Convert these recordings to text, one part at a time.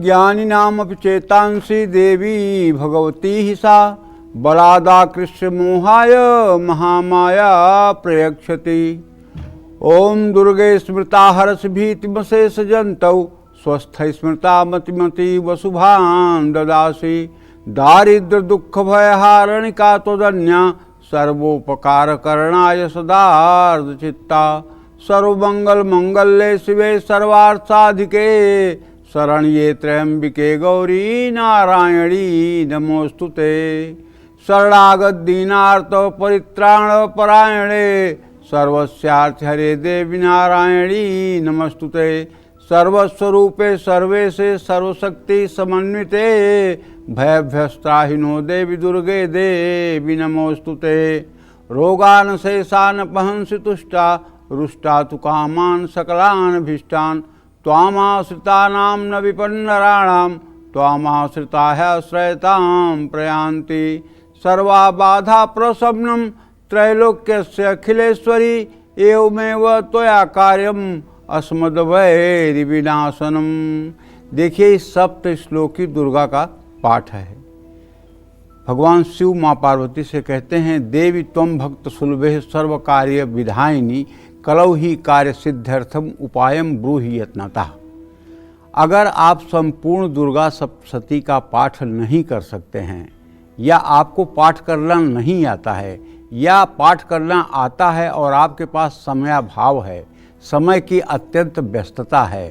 ज्ञानिनामपि चेतांसि देवी भगवती ही सा बलादाकृष्य मोहाय महामाया प्रयक्षति। ओम दुर्गे स्मृता हर्ष भीतिमशेष जंतौ स्वस्थ स्मृता मतिमति वसुभान ददासी। दारिद्र दुख भयहारणिका त्वदन्या सर्वोपकार करणाय सदार्थ चित्ता। सर्वमंगल मंगल्ये शिवे सर्वार्थसाधिके शरण्ये त्र्यंबिके गौरी नारायणी नमोस्तुते। शरणागत दीनार्थ परित्राण परायणे सर्वस्यार्थ हरे देवी नारायणी नमस्तुते। सर्वस्वरूपे सर्वेशे सर्वशक्ति समन्विते भयभ्यस्त्राहिनो देवी दुर्गे देवी नमोस्तुते। रोगान शेषान पहंसि तुष्टा रुष्टा तु कामान सकलान भीष्टान। त्वामाश्रितानां न विपन्नराणां त्वामाश्रिता ह्याश्रयतां प्रयान्ति। सर्वा बाधा प्रशमनं त्रैलोक्यस्य अखिलेश्वरी एवमेव त्वया कार्यम अस्मद्वैरि विनाशनम। देखिए इस सप्त श्लोकी दुर्गा का पाठ है। भगवान शिव माँ पार्वती से कहते हैं, देवी त्वं भक्त सुलभे सर्व कार्य विधायिनी कलौ ही कार्य सिद्ध्यर्थम उपायम ब्रूहि यत्नतः। अगर आप संपूर्ण दुर्गा सप्तशती का पाठ नहीं कर सकते हैं या आपको पाठ करना नहीं आता है या पाठ करना आता है और आपके पास समयाभाव है, समय की अत्यंत व्यस्तता है,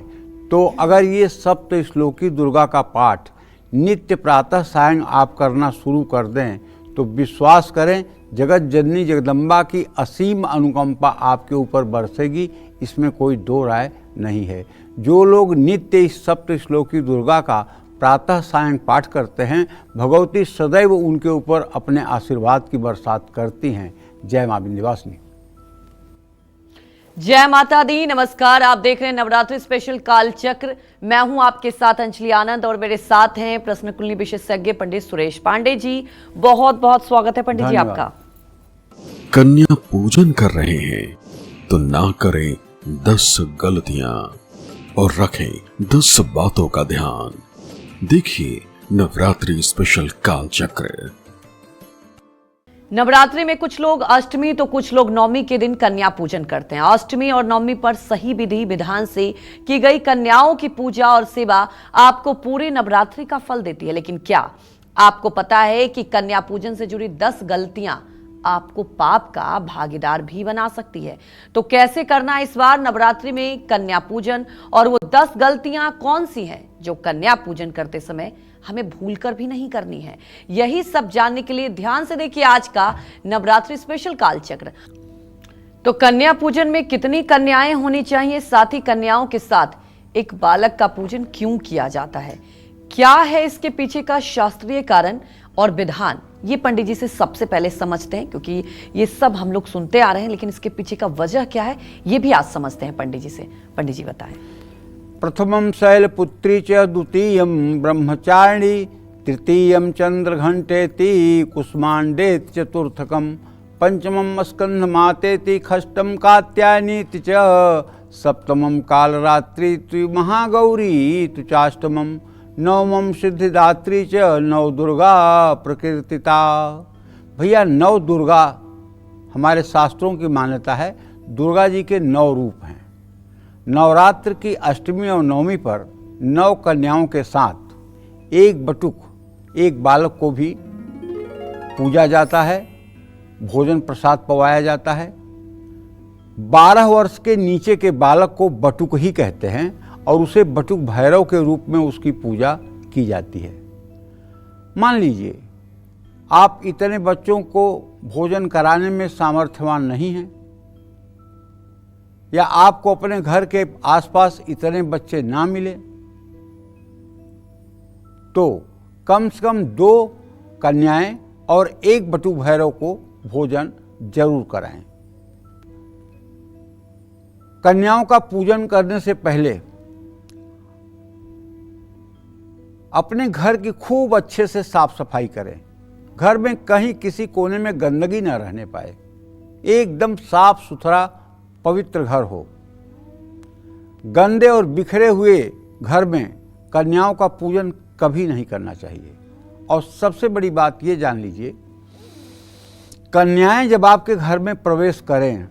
तो अगर ये सप्त श्लोकी दुर्गा का पाठ नित्य प्रातः सायं आप करना शुरू कर दें तो विश्वास करें जगत जननी जगदम्बा की असीम अनुकंपा आपके ऊपर बरसेगी, इसमें कोई दो राय नहीं है। जो लोग नित्य इस सप्त श्लोकी दुर्गा का प्रातः सायं पाठ करते हैं, भगवती सदैव उनके ऊपर अपने आशीर्वाद की बरसात करती हैं। जय मां विंध्यवासिनी। जय माता दी। नमस्कार, आप देख रहे हैं नवरात्रि स्पेशल कालचक्र। मैं हूं आपके साथ अंजलि आनंद और मेरे साथ हैं प्रश्न कुंडली विशेषज्ञ पंडित सुरेश पांडे जी। बहुत बहुत स्वागत है पंडित जी आपका। कन्या पूजन कर रहे हैं तो ना करें 10 गलतियां और रखें 10 बातों का ध्यान। देखिए नवरात्रि स्पेशल कालचक्र। नवरात्रि में कुछ लोग अष्टमी तो कुछ लोग नवमी के दिन कन्या पूजन करते हैं। अष्टमी और नवमी पर सही विधि विधान से की गई कन्याओं की पूजा और सेवा आपको पूरे नवरात्रि का फल देती है। लेकिन क्या आपको पता है कि कन्या पूजन से जुड़ी 10 गलतियां आपको पाप का भागीदार भी बना सकती है? तो कैसे करना इस बार नवरात्रि में कन्या पूजन, और वो 10 गलतियां कौन सी हैं जो कन्या पूजन करते समय हमें भूलकर भी नहीं करनी है? यही सब जानने के लिए ध्यान से देखिए आज का नवरात्रि स्पेशल कालचक्र। तो कन्या पूजन में कितनी कन्याएं होनी चाहिए, साथ ही कन्याओं के साथ एक बालक का पूजन क्यों किया जाता है, क्या है इसके पीछे का शास्त्रीय कारण और विधान, ये पंडित जी से सबसे पहले समझते हैं, क्योंकि ये सब हम लोग सुनते आ रहे हैं लेकिन इसके पीछे का वजह क्या है ये भी आज समझते हैं पंडित जी से। पंडित जी बताएं। प्रथमं शैलपुत्री च द्वितीयं ब्रह्मचारिणी तृतीयं चंद्रघंटेति कुष्मांडेति चतुर्थकं पंचमं स्कंधमातेति षष्ठं कात्यायनीति च सप्तमं कालरात्रि महागौरी तु चाष्टमं नवमं सिद्धिदात्री च नव दुर्गा प्रकीर्तिता। भैया 9 दुर्गा हमारे शास्त्रों की मान्यता है, दुर्गा जी के 9 रूप हैं। नवरात्र की अष्टमी और नवमी पर 9 कन्याओं के साथ एक बटुक एक बालक को भी पूजा जाता है, भोजन प्रसाद पवाया जाता है। 12 वर्ष के नीचे के बालक को बटुक ही कहते हैं और उसे बटुक भैरव के रूप में उसकी पूजा की जाती है। मान लीजिए आप इतने बच्चों को भोजन कराने में सामर्थ्यवान नहीं हैं, या आपको अपने घर के आसपास इतने बच्चे ना मिले, तो कम से कम 2 कन्याएं और 1 बटुक भैरव को भोजन जरूर कराएं। कन्याओं का पूजन करने से पहले अपने घर की खूब अच्छे से साफ सफाई करें। घर में कहीं किसी कोने में गंदगी न रहने पाए, एकदम साफ सुथरा पवित्र घर हो। गंदे और बिखरे हुए घर में कन्याओं का पूजन कभी नहीं करना चाहिए। और सबसे बड़ी बात ये जान लीजिए, कन्याएं जब आपके घर में प्रवेश करें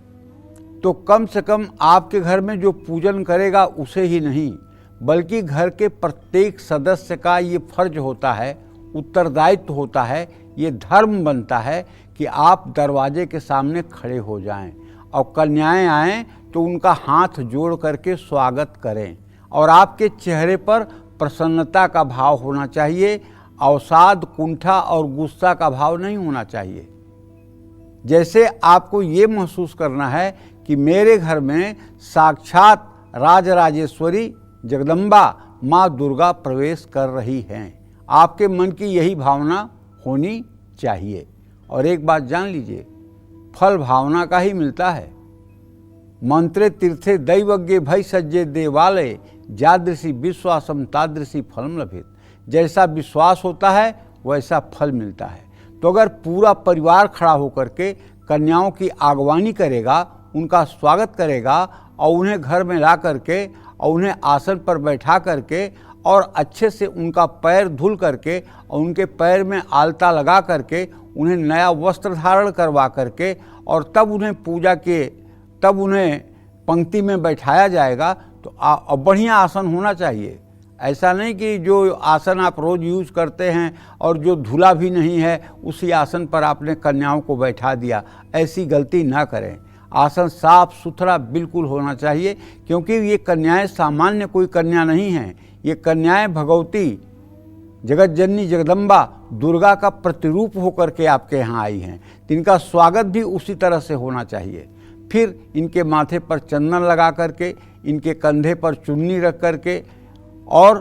तो कम से कम आपके घर में जो पूजन करेगा उसे ही नहीं, बल्कि घर के प्रत्येक सदस्य का ये फर्ज होता है, उत्तरदायित्व होता है, ये धर्म बनता है कि आप दरवाजे के सामने खड़े हो जाएं और कन्याएं आएं तो उनका हाथ जोड़ करके स्वागत करें और आपके चेहरे पर प्रसन्नता का भाव होना चाहिए, अवसाद, कुंठा और गुस्सा का भाव नहीं होना चाहिए। जैसे आपको ये महसूस करना है कि मेरे घर में साक्षात राजराजेश्वरी जगदम्बा माँ दुर्गा प्रवेश कर रही हैं। आपके मन की यही भावना होनी चाहिए। और एक बात जान लीजिए, फल भावना का ही मिलता है। मंत्रे तीर्थे दैवज्ञे भय सज्जे देवालय जादृशी विश्वासम तादृशी फलम लभेत। जैसा विश्वास होता है वैसा फल मिलता है। तो अगर पूरा परिवार खड़ा होकर के कन्याओं की आगवानी करेगा, उनका स्वागत करेगा और उन्हें घर में ला करके और उन्हें आसन पर बैठा करके और अच्छे से उनका पैर धुल करके और उनके पैर में आलता लगा करके उन्हें नया वस्त्र धारण करवा करके और तब उन्हें पूजा के तब उन्हें पंक्ति में बैठाया जाएगा तो बढ़िया आसन होना चाहिए। ऐसा नहीं कि जो आसन आप रोज़ यूज़ करते हैं और जो धुला भी नहीं है उसी आसन पर आपने कन्याओं को बैठा दिया, ऐसी गलती ना करें। आसन साफ सुथरा बिल्कुल होना चाहिए, क्योंकि ये कन्याएं सामान्य कोई कन्या नहीं हैं। ये कन्याएं भगवती जगत जननी जगदम्बा दुर्गा का प्रतिरूप होकर के आपके यहाँ आई हैं, तो इनका स्वागत भी उसी तरह से होना चाहिए। फिर इनके माथे पर चंदन लगा करके, इनके कंधे पर चुन्नी रख करके और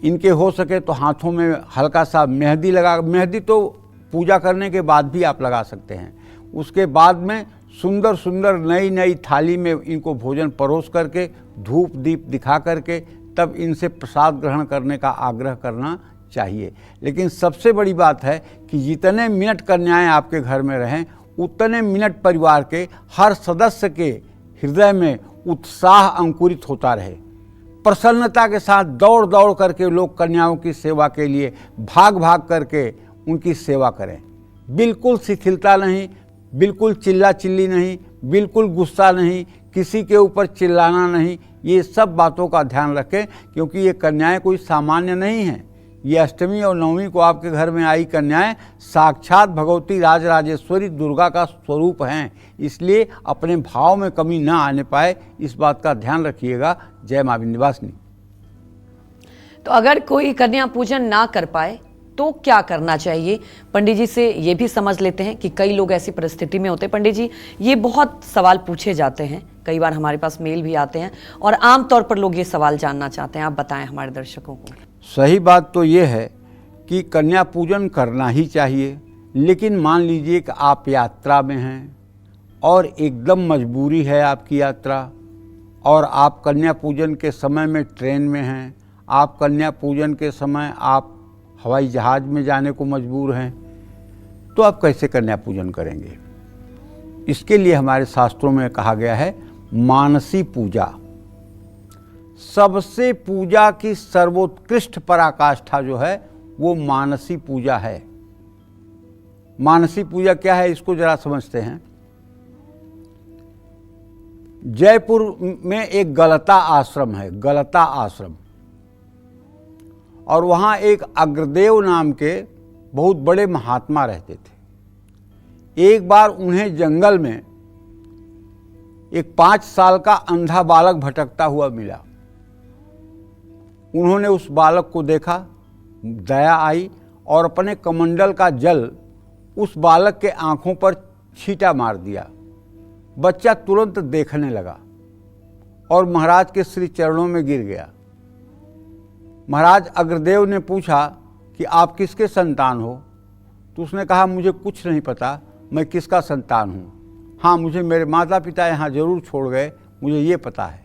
इनके हो सके तो हाथों में हल्का सा मेहंदी लगा, मेहंदी तो पूजा करने के बाद भी आप लगा सकते हैं। उसके बाद में सुंदर सुंदर नई नई थाली में इनको भोजन परोस करके धूप दीप दिखा करके तब इनसे प्रसाद ग्रहण करने का आग्रह करना चाहिए। लेकिन सबसे बड़ी बात है कि जितने मिनट कन्याएं आपके घर में रहें उतने मिनट परिवार के हर सदस्य के हृदय में उत्साह अंकुरित होता रहे। प्रसन्नता के साथ दौड़ दौड़ करके लोग कन्याओं की सेवा के लिए भाग भाग करके उनकी सेवा करें। बिल्कुल शिथिलता नहीं, बिल्कुल चिल्ला चिल्ली नहीं, बिल्कुल गुस्सा नहीं, किसी के ऊपर चिल्लाना नहीं। ये सब बातों का ध्यान रखें, क्योंकि ये कन्याएं कोई सामान्य नहीं हैं। ये अष्टमी और नवमी को आपके घर में आई कन्याएं साक्षात भगवती राजराजेश्वरी दुर्गा का स्वरूप हैं। इसलिए अपने भाव में कमी न आने पाए, इस बात का ध्यान रखिएगा। जय मां विंध्यवासिनी। तो अगर कोई कन्या पूजन ना कर पाए तो क्या करना चाहिए? पंडित जी से ये भी समझ लेते हैं कि कई लोग ऐसी परिस्थिति में होते हैं। पंडित जी, ये बहुत सवाल पूछे जाते हैं, कई बार हमारे पास मेल भी आते हैं और आमतौर पर लोग ये सवाल जानना चाहते हैं। आप बताएं हमारे दर्शकों को। सही बात तो ये है कि कन्या पूजन करना ही चाहिए, लेकिन मान लीजिए कि आप यात्रा में हैं और एकदम मजबूरी है आपकी यात्रा और आप कन्या पूजन के समय में ट्रेन में हैं, आप कन्या पूजन के समय आप हवाई जहाज़ में जाने को मजबूर हैं, तो आप कैसे कन्या पूजन करेंगे? इसके लिए हमारे शास्त्रों में कहा गया है मानसी पूजा। सबसे पूजा की सर्वोत्कृष्ट पराकाष्ठा जो है वो मानसी पूजा है। मानसी पूजा क्या है, इसको जरा समझते हैं। जयपुर में एक गलता आश्रम है, गलता आश्रम, और वहाँ एक अग्रदेव नाम के बहुत बड़े महात्मा रहते थे। एक बार उन्हें जंगल में एक 5 साल का अंधा बालक भटकता हुआ मिला। उन्होंने उस बालक को देखा, दया आई और अपने कमंडल का जल उस बालक के आंखों पर छींटा मार दिया। बच्चा तुरंत देखने लगा और महाराज के श्री चरणों में गिर गया। महाराज अग्रदेव ने पूछा कि आप किसके संतान हो? तो उसने कहा, मुझे कुछ नहीं पता, मैं किसका संतान हूँ। हाँ, मुझे मेरे माता पिता यहाँ जरूर छोड़ गए, मुझे ये पता है।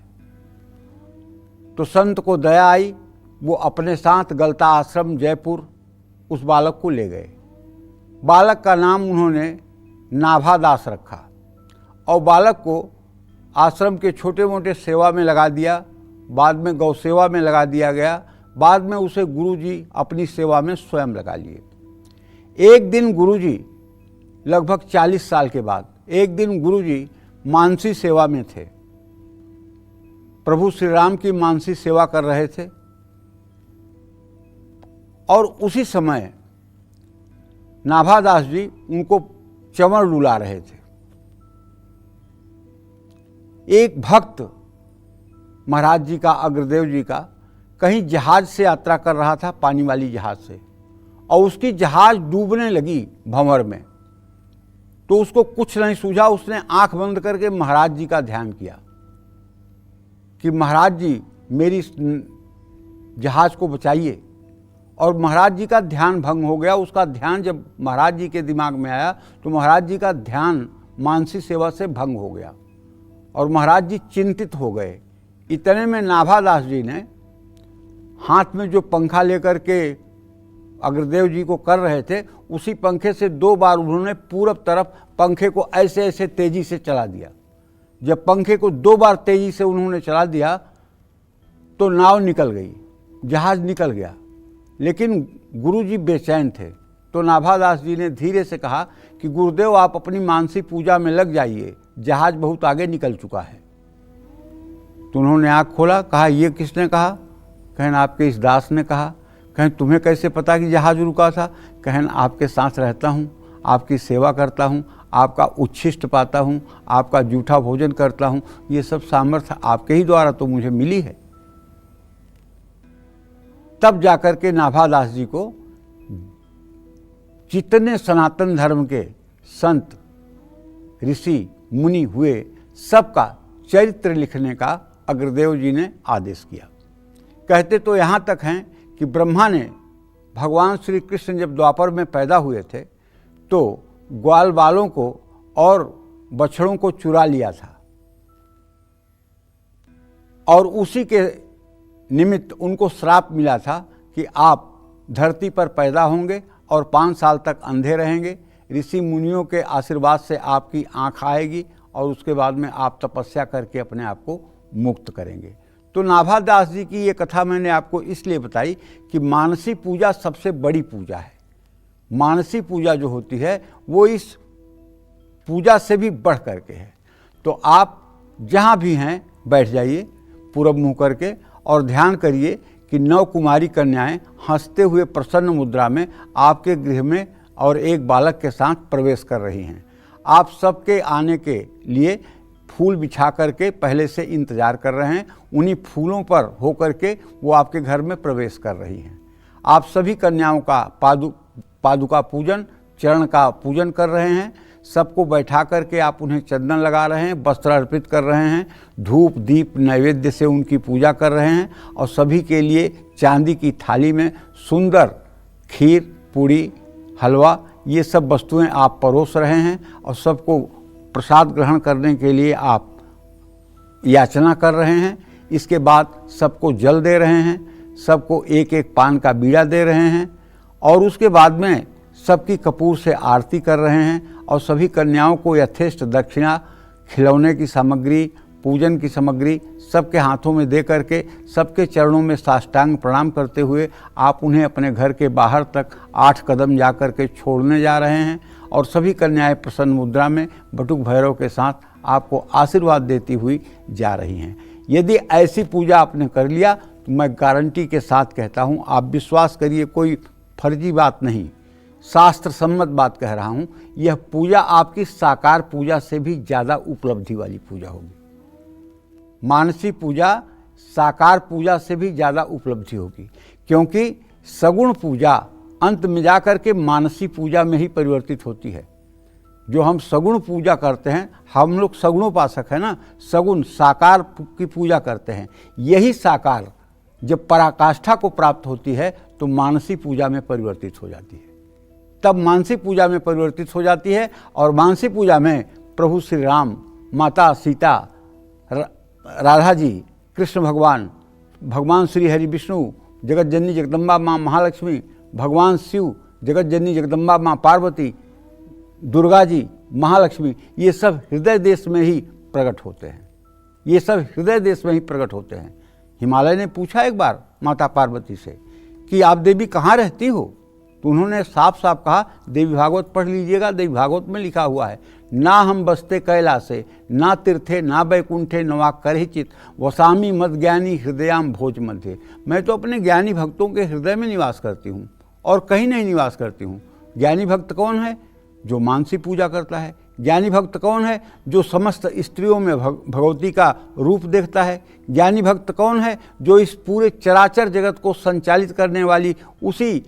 तो संत को दया आई, वो अपने साथ गलता आश्रम जयपुर उस बालक को ले गए। बालक का नाम उन्होंने नाभादास रखा और बालक को आश्रम के छोटे मोटे सेवा में लगा दिया, बाद में गौ सेवा में लगा दिया गया। बाद में उसे गुरुजी अपनी सेवा में स्वयं लगा लिए। एक दिन गुरुजी लगभग 40 साल के बाद एक दिन गुरुजी मानसी सेवा में थे, प्रभु श्री राम की मानसी सेवा कर रहे थे और उसी समय नाभादास जी उनको चंवर डुला रहे थे। एक भक्त महाराज जी का, अग्रदेव जी का, कहीं जहाज से यात्रा कर रहा था, पानी वाली जहाज से, और उसकी जहाज डूबने लगी भंवर में। तो उसको कुछ नहीं सूझा, उसने आंख बंद करके महाराज जी का ध्यान किया कि महाराज जी मेरी जहाज को बचाइए। और महाराज जी का ध्यान भंग हो गया। उसका ध्यान जब महाराज जी के दिमाग में आया तो महाराज जी का ध्यान मानसी सेवा से भंग हो गया और महाराज जी चिंतित हो गए। इतने में नाभादास जी ने हाथ में जो पंखा लेकर के अग्रदेव जी को कर रहे थे, उसी पंखे से 2 बार उन्होंने पूरब तरफ पंखे को ऐसे ऐसे तेजी से चला दिया। जब पंखे को 2 बार तेजी से उन्होंने चला दिया तो नाव निकल गई, जहाज निकल गया। लेकिन गुरुजी बेचैन थे। तो नाभादास जी ने धीरे से कहा कि गुरुदेव आप अपनी मानसी पूजा में लग जाइए, जहाज बहुत आगे निकल चुका है। तो उन्होंने आँख खोला, कहा ये किसने कहा? कहन आपके इस दास ने कहा। कहन तुम्हें कैसे पता कि जहाज रुका था? कहन आपके साथ रहता हूँ, आपकी सेवा करता हूँ, आपका उच्छिष्ट पाता हूँ, आपका जूठा भोजन करता हूँ, ये सब सामर्थ्य आपके ही द्वारा तो मुझे मिली है। तब जाकर के नाभादास जी को जितने सनातन धर्म के संत, ऋषि, मुनि हुए, सबका चरित्र लिखने का अग्रदेव जी ने आदेश किया। कहते तो यहाँ तक हैं कि ब्रह्मा ने, भगवान श्री कृष्ण जब द्वापर में पैदा हुए थे तो ग्वाल बालों को और बछड़ों को चुरा लिया था और उसी के निमित्त उनको श्राप मिला था कि आप धरती पर पैदा होंगे और 5 साल तक अंधे रहेंगे। ऋषि मुनियों के आशीर्वाद से आपकी आँख आएगी और उसके बाद में आप तपस्या करके अपने आप को मुक्त करेंगे। तो नाभादास जी की ये कथा मैंने आपको इसलिए बताई कि मानसी पूजा सबसे बड़ी पूजा है। मानसी पूजा जो होती है वो इस पूजा से भी बढ़ करके है। तो आप जहाँ भी हैं बैठ जाइए पूरब मुँह करके और ध्यान करिए कि 9 कुमारी कन्याएं हंसते हुए प्रसन्न मुद्रा में आपके गृह में और एक बालक के साथ प्रवेश कर रही हैं। आप सबके आने के लिए फूल बिछा करके पहले से इंतजार कर रहे हैं। उन्हीं फूलों पर होकर के वो आपके घर में प्रवेश कर रही हैं। आप सभी कन्याओं का पादुका पूजन, चरण का पूजन कर रहे हैं। सबको बैठा करके आप उन्हें चंदन लगा रहे हैं, वस्त्र अर्पित कर रहे हैं, धूप दीप नैवेद्य से उनकी पूजा कर रहे हैं और सभी के लिए चांदी की थाली में सुंदर खीर, पूड़ी, हलवा, ये सब वस्तुएं आप परोस रहे हैं और सबको प्रसाद ग्रहण करने के लिए आप याचना कर रहे हैं। इसके बाद सबको जल दे रहे हैं, सबको एक एक पान का बीड़ा दे रहे हैं और उसके बाद में सबकी कपूर से आरती कर रहे हैं और सभी कन्याओं को यथेष्ट दक्षिणा, खिलौने की सामग्री, पूजन की सामग्री सबके हाथों में दे करके सबके चरणों में साष्टांग प्रणाम करते हुए आप उन्हें अपने घर के बाहर तक 8 कदम जा कर के छोड़ने जा रहे हैं और सभी कन्याएं प्रसन्न मुद्रा में बटुक भैरव के साथ आपको आशीर्वाद देती हुई जा रही हैं। यदि ऐसी पूजा आपने कर लिया तो मैं गारंटी के साथ कहता हूँ, आप विश्वास करिए, कोई फर्जी बात नहीं, शास्त्र सम्मत बात कह रहा हूँ, यह पूजा आपकी साकार पूजा से भी ज़्यादा उपलब्धि वाली पूजा होगी। मानसी पूजा साकार पूजा से भी ज़्यादा उपलब्धि होगी, क्योंकि सगुण पूजा अंत में जा कर के मानसी पूजा में ही परिवर्तित होती है। जो हम सगुण पूजा करते हैं, हम लोग सगुणोपासक है ना, सगुण साकार की पूजा करते हैं। यही साकार जब पराकाष्ठा को प्राप्त होती है तो मानसी पूजा में परिवर्तित हो जाती है। तब मानसी पूजा में परिवर्तित हो जाती है और मानसी पूजा में प्रभु श्री राम, माता सीता, राधा जी, कृष्ण भगवान, भगवान श्री हरि विष्णु, जगत जननी जगदम्बा माँ महालक्ष्मी, भगवान शिव, जगत जननी जगदम्बा माँ पार्वती, दुर्गा जी, महालक्ष्मी, ये सब हृदय देश में ही प्रकट होते हैं। ये सब हृदय देश में ही प्रकट होते हैं। हिमालय ने पूछा एक बार माता पार्वती से कि आप देवी कहाँ रहती हो, तो उन्होंने साफ साफ कहा देवी भागवत पढ़ लीजिएगा, देवी भागवत में लिखा हुआ है, ना हम बसते कैलासे ना तीर्थे ना बैकुंठे नवा करहिचित वसामी मद ज्ञानी हृदयाम भोज मध्य। मैं तो अपने ज्ञानी भक्तों के हृदय में निवास करती हूँ और कहीं नहीं निवास करती हूँ। ज्ञानी भक्त कौन है? जो मानसी पूजा करता है। ज्ञानी भक्त कौन है? जो समस्त स्त्रियों में भगवती का रूप देखता है। ज्ञानी भक्त कौन है? जो इस पूरे चराचर जगत को संचालित करने वाली उसी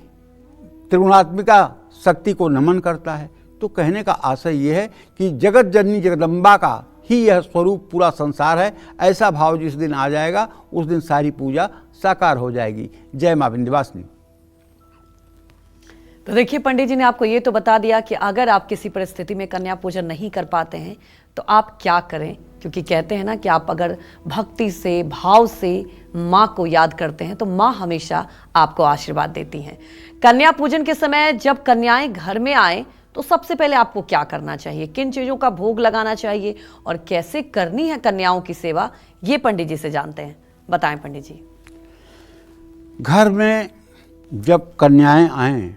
त्रिगुणात्मिका शक्ति को नमन करता है। तो कहने का आशय ये है कि जगत जननी जगदम्बा का ही यह स्वरूप पूरा संसार है। ऐसा भाव जिस दिन आ जाएगा उस दिन सारी पूजा साकार हो जाएगी। जय मां विंध्यवासिनी। तो देखिए, पंडित जी ने आपको ये तो बता दिया कि अगर आप किसी परिस्थिति में कन्या पूजन नहीं कर पाते हैं तो आप क्या करें, क्योंकि कहते हैं ना कि आप अगर भक्ति से भाव से माँ को याद करते हैं तो माँ हमेशा आपको आशीर्वाद देती हैं। कन्या पूजन के समय जब कन्याएं घर में आए तो सबसे पहले आपको क्या करना चाहिए, किन चीज़ों का भोग लगाना चाहिए और कैसे करनी है कन्याओं की सेवा, ये पंडित जी से जानते हैं। बताएं पंडित जी। घर में जब कन्याएं आएँ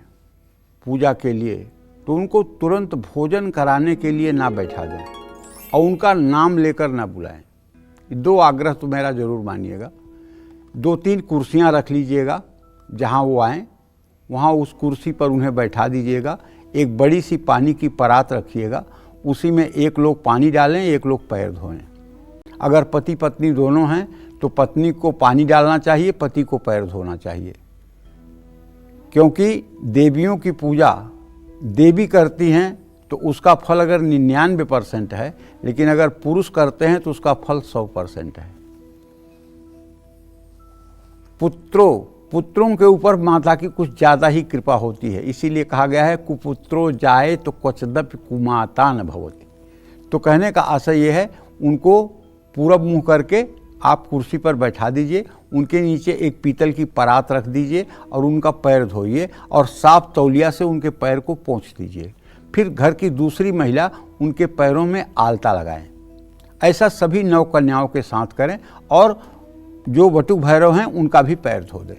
पूजा के लिए तो उनको तुरंत भोजन कराने के लिए ना बैठा दें और उनका नाम लेकर ना बुलाएं। 2 आग्रह तो मेरा ज़रूर मानिएगा। 2-3 कुर्सियां रख लीजिएगा, जहां वो आएँ वहां उस कुर्सी पर उन्हें बैठा दीजिएगा। एक बड़ी सी पानी की परात रखिएगा, उसी में एक लोग पानी डालें, एक लोग पैर धोएं। अगर पति पत्नी दोनों हैं तो पत्नी को पानी डालना चाहिए, पति को पैर धोना चाहिए, क्योंकि देवियों की पूजा देवी करती हैं तो उसका फल अगर 99% है, लेकिन अगर पुरुष करते हैं तो उसका फल 100% है। पुत्रों के ऊपर माता की कुछ ज़्यादा ही कृपा होती है, इसीलिए कहा गया है कुपुत्रो जाए तो क्वचदपि कुमाता न भवति। तो कहने का आशय ये है, उनको पूरब मुँह करके आप कुर्सी पर बैठा दीजिए, उनके नीचे एक पीतल की परात रख दीजिए और उनका पैर धोइए और साफ तौलिया से उनके पैर को पोंछ दीजिए। फिर घर की दूसरी महिला उनके पैरों में आलता लगाएं। ऐसा सभी 9 कन्याओं के साथ करें और जो बटुक भैरव हैं उनका भी पैर धो दें।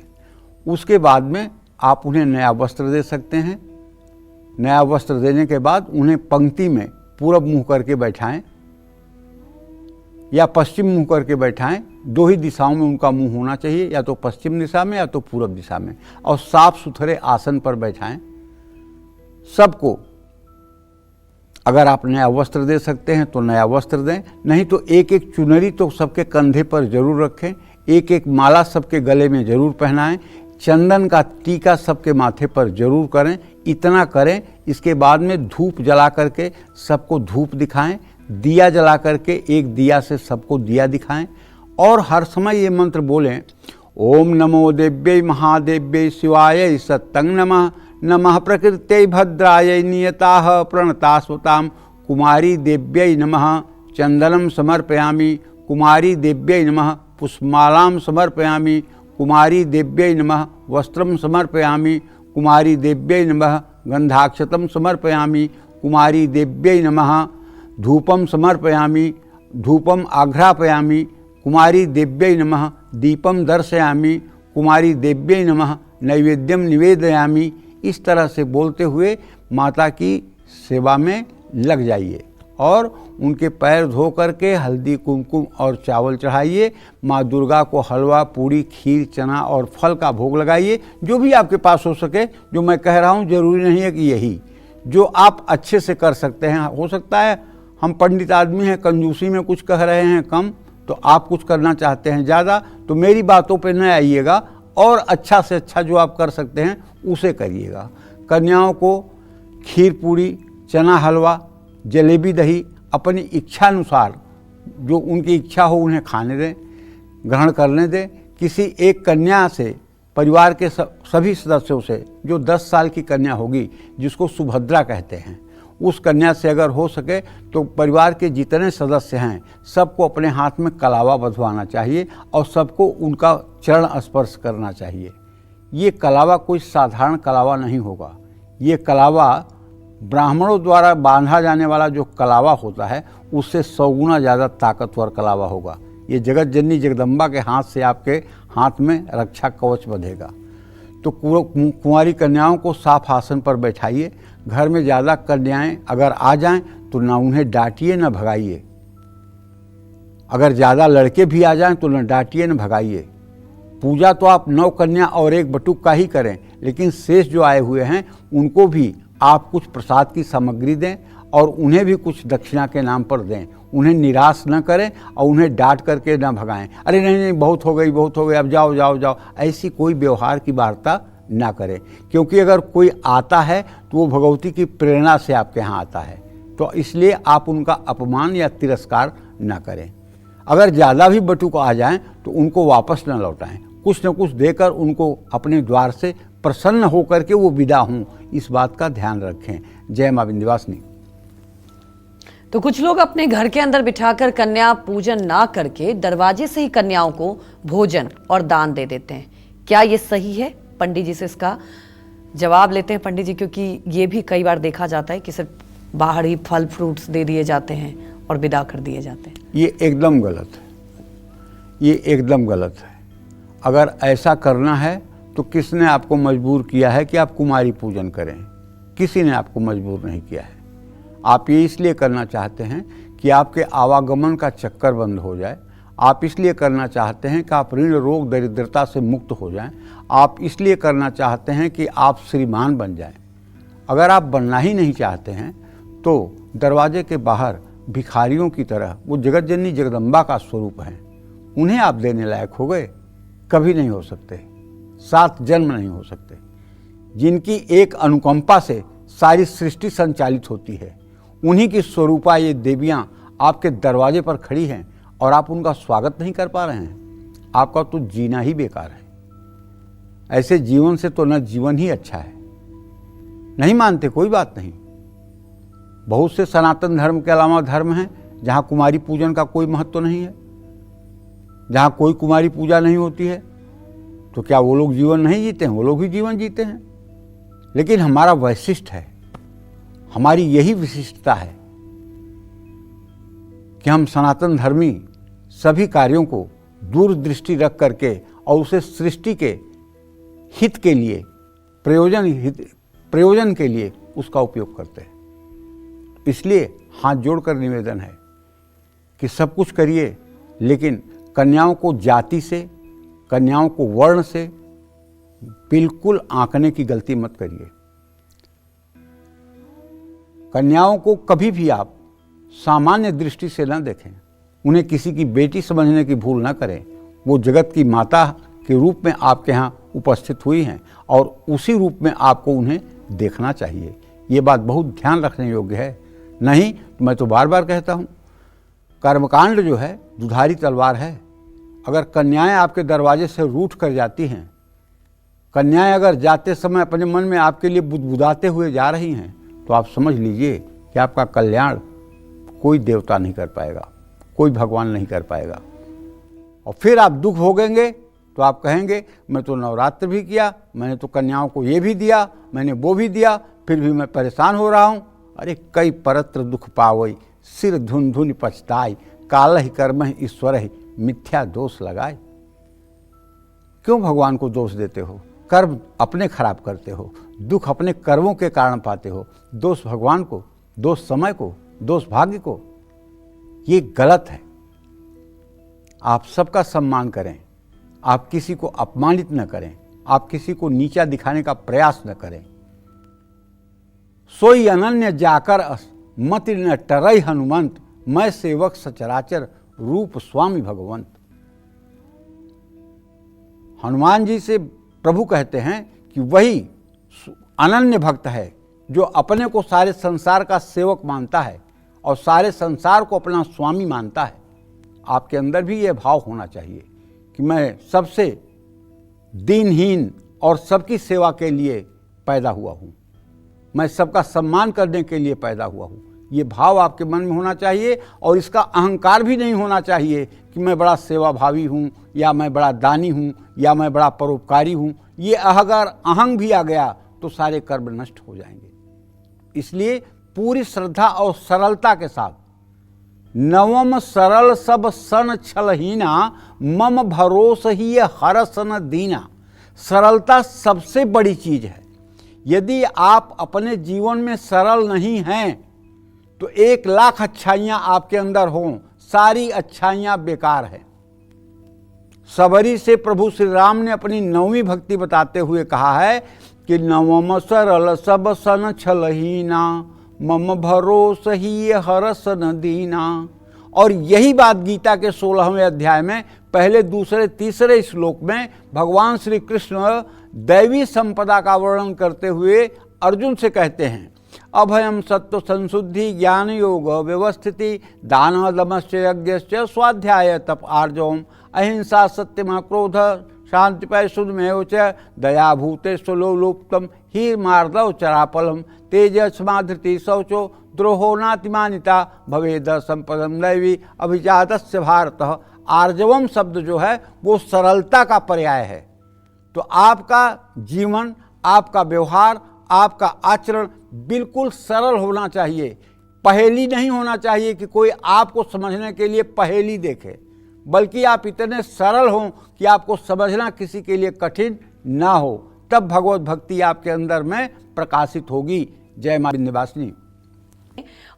उसके बाद में आप उन्हें नया वस्त्र दे सकते हैं। नया वस्त्र देने के बाद उन्हें पंक्ति में पूरब मुँह करके बैठाएं या पश्चिम मुँह करके बैठाएं। 2 ही दिशाओं में उनका मुंह होना चाहिए, या तो पश्चिम दिशा में या तो पूरब दिशा में, और साफ सुथरे आसन पर बैठाएं। सबको अगर आप नया वस्त्र दे सकते हैं तो नया वस्त्र दें, नहीं तो एक एक चुनरी तो सबके कंधे पर जरूर रखें, एक एक माला सबके गले में जरूर पहनाएं, चंदन का टीका सबके माथे पर जरूर करें। इतना करें, इसके बाद में धूप जला करके सबको धूप दिखाएं, दिया जला करके एक दिया से सबको दिया दिखाएं और हर समय ये मंत्र बोलें, ओम नमो देव्यै महादेव्यै शिवाय सत्तं नमः, नमः प्रकृत्यै भद्रायै नियताः प्रणतास्वतां, कुमारी देव्यै नमः चंदनं समर्पयामि, कुमारी देव्यै नमः पुष्पमालां समर्पयामि, कुमारी देव्यै नमः वस्त्रं समर्पयामि, कुमारी देव्यै नमः गंधाक्षतं समर्पयामि, कुमारी देव्यै नमः धूपम समर्पयामि, धूपम आघ्रापयामि, कुमारी देव्यै नमः दीपम दर्शयामि, कुमारी देव्यै नमः नैवेद्यम निवेदयामि। इस तरह से बोलते हुए माता की सेवा में लग जाइए और उनके पैर धो करके हल्दी कुमकुम और चावल चढ़ाइए। माँ दुर्गा को हलवा पूड़ी खीर चना और फल का भोग लगाइए, जो भी आपके पास हो सके। जो मैं कह रहा हूँ जरूरी नहीं है कि यही, जो आप अच्छे से कर सकते हैं। हो सकता है हम पंडित आदमी हैं, कंजूसी में कुछ कह रहे हैं कम, तो आप कुछ करना चाहते हैं ज़्यादा, तो मेरी बातों पे न आइएगा और अच्छा से अच्छा जो आप कर सकते हैं उसे करिएगा। कन्याओं को खीर पूड़ी चना हलवा जलेबी दही अपनी इच्छानुसार जो उनकी इच्छा हो उन्हें खाने दें, ग्रहण करने दें। किसी एक कन्या से परिवार के सभी सदस्यों से, जो 10 साल की कन्या होगी जिसको सुभद्रा कहते हैं, उस कन्या से अगर हो सके तो परिवार के जितने सदस्य हैं सबको अपने हाथ में कलावा बंधवाना चाहिए और सबको उनका चरण स्पर्श करना चाहिए। ये कलावा कोई साधारण कलावा नहीं होगा। ये कलावा ब्राह्मणों द्वारा बांधा जाने वाला जो कलावा होता है उससे 100 गुना ज़्यादा ताकतवर कलावा होगा। ये जगत जननी जगदम्बा के हाथ से आपके हाथ में रक्षा कवच बंधेगा। तो कुंवारी कन्याओं को साफ आसन पर बैठाइए। घर में ज़्यादा कन्याएं अगर आ जाएं तो ना उन्हें डांटिए ना भगाइए। अगर ज़्यादा लड़के भी आ जाएं तो न डांटिए न भगाइए। पूजा तो आप 9 कन्या और 1 बटुक का ही करें, लेकिन शेष जो आए हुए हैं उनको भी आप कुछ प्रसाद की सामग्री दें और उन्हें भी कुछ दक्षिणा के नाम पर दें। उन्हें निराश न करें और उन्हें डांट करके न भगाएं। अरे नहीं नहीं बहुत हो गई अब जाओ जाओ जाओ, ऐसी कोई व्यवहार की वार्ता ना करें। क्योंकि अगर कोई आता है तो वो भगवती की प्रेरणा से आपके यहाँ आता है, तो इसलिए आप उनका अपमान या तिरस्कार ना करें। अगर ज़्यादा भी बटुक आ जाएं तो उनको वापस न लौटाएं, कुछ न कुछ देकर उनको अपने द्वार से प्रसन्न होकर के वो विदा हों, इस बात का ध्यान रखें। जय मां विंध्यवासिनी। तो कुछ लोग अपने घर के अंदर बिठाकर कन्या पूजन ना करके दरवाजे से ही कन्याओं को भोजन और दान दे देते हैं। क्या ये सही है? पंडित जी से इसका जवाब लेते हैं पंडित जी, क्योंकि ये भी कई बार देखा जाता है कि सिर्फ बाहर ही फल फ्रूट्स दे दिए जाते हैं और विदा कर दिए जाते हैं। ये एकदम गलत है, ये एकदम गलत है। अगर ऐसा करना है तो किसने आपको मजबूर किया है कि आप कुमारी पूजन करें? किसी ने आपको मजबूर नहीं किया है। आप ये इसलिए करना चाहते हैं कि आपके आवागमन का चक्कर बंद हो जाए। आप इसलिए करना चाहते हैं कि आप ऋण रोग दरिद्रता से मुक्त हो जाएं। आप इसलिए करना चाहते हैं कि आप श्रीमान बन जाएं। अगर आप बनना ही नहीं चाहते हैं तो दरवाजे के बाहर भिखारियों की तरह वो जगत जननी जगदम्बा का स्वरूप है, उन्हें आप देने लायक हो गए? कभी नहीं हो सकते, 7 जन्म नहीं हो सकते। जिनकी एक अनुकंपा से सारी सृष्टि संचालित होती है, उन्हीं की स्वरूपा ये देवियां आपके दरवाजे पर खड़ी हैं और आप उनका स्वागत नहीं कर पा रहे हैं। आपका तो जीना ही बेकार है। ऐसे जीवन से तो न जीवन ही अच्छा है। नहीं मानते, कोई बात नहीं। बहुत से सनातन धर्म के अलावा धर्म हैं जहाँ कुमारी पूजन का कोई महत्व नहीं है, जहाँ कोई कुमारी पूजा नहीं होती है। तो क्या वो लोग जीवन नहीं जीते हैं? वो लोग भी जीवन जीते हैं। लेकिन हमारा वैशिष्ट है, हमारी यही विशिष्टता है कि हम सनातन धर्मी सभी कार्यों को दूरदृष्टि रख करके और उसे सृष्टि के हित के लिए, प्रयोजन के लिए उसका उपयोग करते हैं। इसलिए हाथ जोड़कर निवेदन है कि सब कुछ करिए, लेकिन कन्याओं को जाति से, कन्याओं को वर्ण से बिल्कुल आंकने की गलती मत करिए। कन्याओं को कभी भी आप सामान्य दृष्टि से न देखें। उन्हें किसी की बेटी समझने की भूल न करें। वो जगत की माता के रूप में आपके यहाँ उपस्थित हुई हैं और उसी रूप में आपको उन्हें देखना चाहिए। ये बात बहुत ध्यान रखने योग्य है। नहीं, मैं तो बार बार कहता हूँ, कर्मकांड जो है दुधारी तलवार है। अगर कन्याएं आपके दरवाजे से रूठ कर जाती हैं, कन्याएं अगर जाते समय अपने मन में आपके लिए बुदबुदाते हुए जा रही हैं, तो आप समझ लीजिए कि आपका कल्याण कोई देवता नहीं कर पाएगा, कोई भगवान नहीं कर पाएगा। और फिर आप दुख भोगेंगे तो आप कहेंगे मैं तो नवरात्र भी किया, मैंने तो कन्याओं को ये भी दिया, मैंने वो भी दिया, फिर भी मैं परेशान हो रहा हूँ। अरे कई परत्र दुख पावई, सिर धुन धुन पछताई, कालहि कर्महि ईश्वरहि मिथ्या दोष लगाए। क्यों भगवान को दोष देते हो? कर्म अपने खराब करते हो, दुख अपने कर्मों के कारण पाते हो। दोष भगवान को, दोष समय को, दोष भाग्य को, ये गलत है। आप सबका सम्मान करें, आप किसी को अपमानित न करें, आप किसी को नीचा दिखाने का प्रयास न करें। सोई अनन्य जाकर अस, मति न टरई हनुमंत, मैं सेवक सचराचर रूप स्वामी भगवंत। हनुमान जी से प्रभु कहते हैं कि वही अनन्य भक्त है जो अपने को सारे संसार का सेवक मानता है और सारे संसार को अपना स्वामी मानता है। आपके अंदर भी ये भाव होना चाहिए कि मैं सबसे दीनहीन और सबकी सेवा के लिए पैदा हुआ हूँ, मैं सबका सम्मान करने के लिए पैदा हुआ हूँ। ये भाव आपके मन में होना चाहिए और इसका अहंकार भी नहीं होना चाहिए कि मैं बड़ा सेवाभावी हूँ या मैं बड़ा दानी हूँ या मैं बड़ा परोपकारी हूँ। ये अगर अहंग भी आ गया तो सारे कर्म नष्ट हो जाएंगे। इसलिए पूरी श्रद्धा और सरलता के साथ नवम सरल सब सन छलहीना, मम भरोस ही हरस न दीना। सरलता सबसे बड़ी चीज है। यदि आप अपने जीवन में सरल नहीं हैं तो 1,00,000 अच्छाइयां आपके अंदर हों, सारी अच्छाइयां बेकार है। सबरी से प्रभु श्री राम ने अपनी नवमी भक्ति बताते हुए कहा है कि नवम सरल सब सन छलहीना, मम भरोस ही हरस न दीना। और यही बात गीता के 16वें अध्याय में पहले, दूसरे, तीसरे श्लोक में भगवान श्री कृष्ण दैवी संपदा का वर्णन करते हुए अर्जुन से कहते हैं, अभयम सत्व संशुद्धि ज्ञान योग व्यवस्थिति दान दमश्च यज्ञश्च स्वाध्याय तप आर्जवम अहिंसा सत्यम क्रोध शांति पैशुद्धमेव च दया भूते सुलोलुप्तम ही मार्दव चरापलम तेज क्षमाधृति शौचो द्रोहो नातिमानिता भवेद संपदम दैवी अभिजातस्य भारत। आर्जवम शब्द जो है वो सरलता का पर्याय है। तो आपका जीवन, आपका व्यवहार, आपका आचरण बिल्कुल सरल होना चाहिए। पहेली नहीं होना चाहिए कि कोई आपको समझने के लिए पहेली देखे, बल्कि आप इतने सरल हों कि आपको समझना किसी के लिए कठिन ना हो। तब भगवत भक्ति आपके अंदर में प्रकाशित होगी। जय मां विंध्यवासिनी।